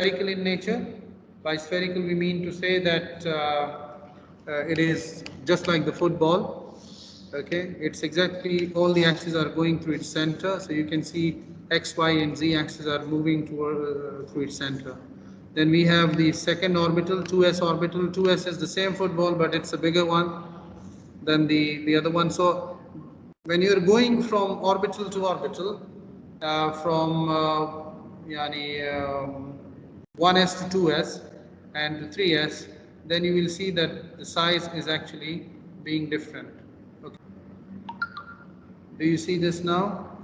spherical in nature. By spherical, we mean to say that it is just like the football. Okay, it's exactly all the axes are going through its center. So you can see x, y, and z axes are moving toward through its center. Then we have the second orbital, 2s orbital. 2s is the same football, but it's a bigger one than the other one. So when you're going from orbital to orbital, from yani, 1s to 2s and to 3s, then you will see that the size is actually being different. Okay. Do you see this now?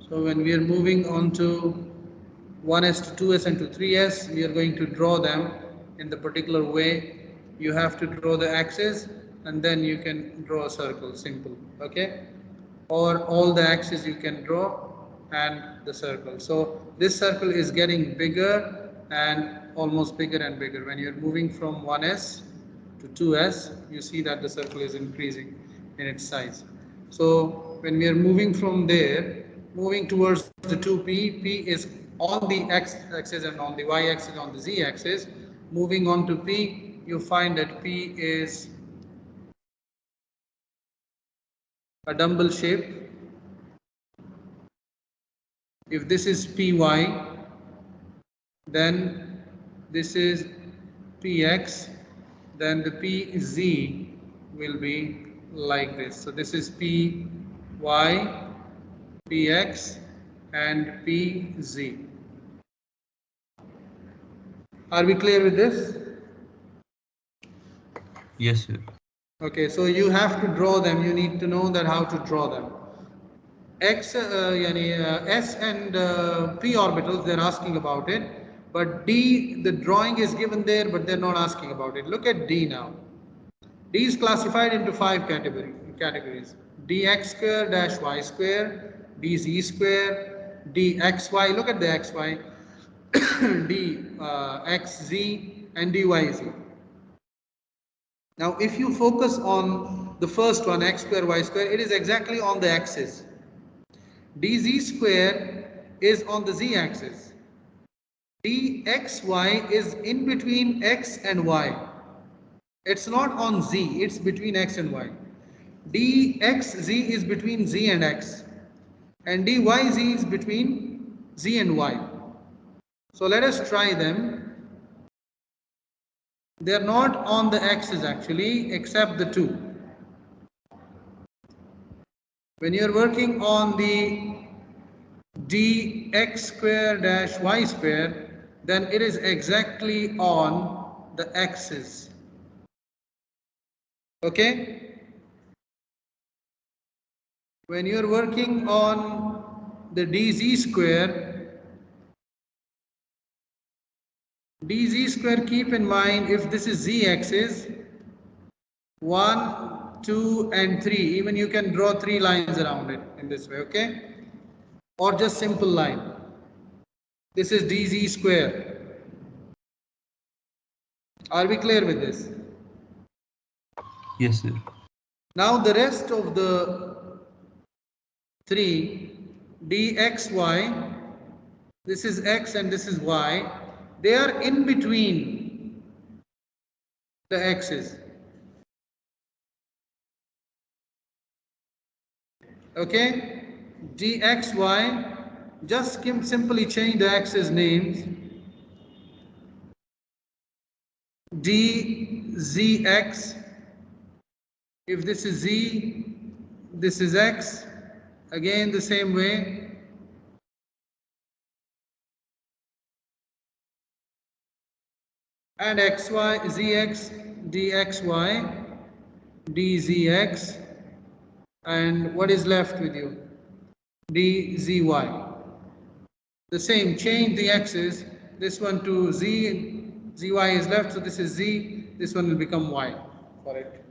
So when we are moving on to 1s to 2s and to 3s, we are going to draw them in the particular way. You have to draw the axis and then you can draw a circle, simple. Okay, or all the axes you can draw and the circle. So this circle is getting bigger and almost bigger and bigger. When you're moving from 1s to 2s, you see that the circle is increasing in its size. So when we are moving from there, moving towards the 2p, p is on the x-axis and on the y-axis, on the z-axis. Moving on to p, you find that p is a dumbbell shape. If this is py, then this is px, then the pz will be like this. So this is py, px, and pz. Are we clear with this? Yes, sir. Okay, so you have to draw them. You need to know that how to draw them. S and p orbitals, they're asking about it, but D, the drawing is given there, but they're not asking about it. Look at D now. D is classified into 5 categories: dx square dash y square, dz square, dxy. Look at the xy, dxz, and dyz. Now, if you focus on the first one, x square, y square, it is exactly on the axis. dz square is on the z-axis. dxy is in between x and y. It's not on z, it's between x and y. dxz is between z and x. And dyz is between z and y. So let us try them. They are not on the axis actually, except the two. When you are working on the dx square dash y square, then it is exactly on the axis. Okay? When you are working on the dz square, keep in mind, if this is z-axis, 1, 2, and 3, even you can draw 3 lines around it in this way, okay? Or just simple line. This is dz square. Are we clear with this? Yes, sir. Now the rest of the 3, dxy, this is x and this is y, they are in between the axes. Okay? dxy, just simply change the axis names. dzx, if this is z, this is x, again the same way. And xy, zx, dxy, dzx, and what is left with you? dzy. The same, change the axis, this one to z, zy is left, so this is z, this one will become y for it.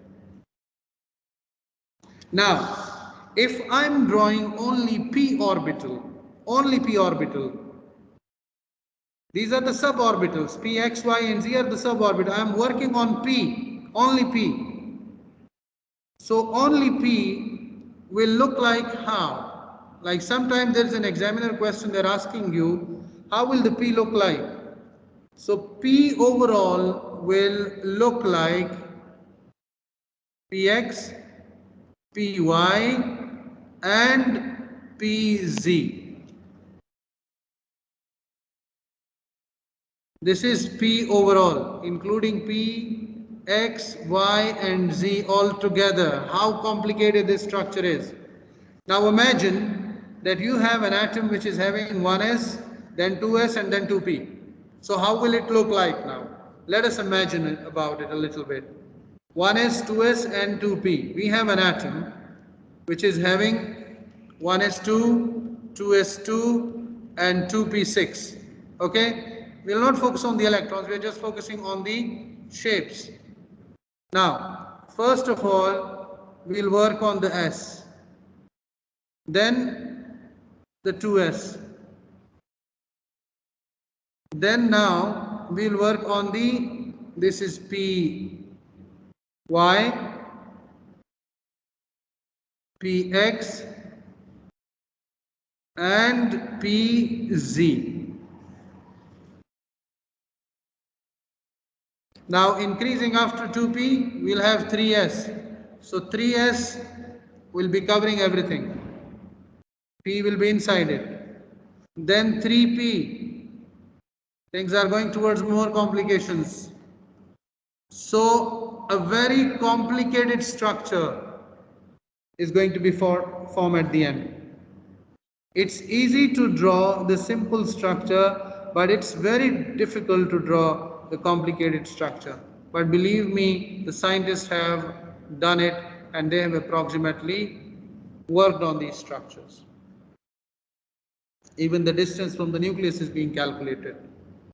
Now, if I'm drawing only p orbital, these are the suborbitals, p, x, y, and z are the suborbitals. I'm working on p, only p. So only p will look like how? Like sometimes there is an examiner question, they're asking you, how will the p look like? So P overall will look like Px, Py and Pz. This is P overall, including P, X, Y and Z all together. How complicated this structure is. Now imagine that you have an atom which is having 1s, then 2s and then 2p. So how will it look like now? Let us imagine about it a little bit. 1s, 2s and 2p. We have an atom which is having 1s2, 2s2 and 2p6. Okay? We will not focus on the electrons, we are just focusing on the shapes. Now, first of all, we will work on the s. Then the 2s. Then now we will work on this is Py, Px and Pz. Now increasing after 2p, we'll have 3s. So 3s will be covering everything. P will be inside it. Then 3p. Things are going towards more complications. So a very complicated structure is going to be formed at the end. It's easy to draw the simple structure, but it's very difficult to draw the complicated structure. But believe me, the scientists have done it and they have approximately worked on these structures. Even the distance from the nucleus is being calculated.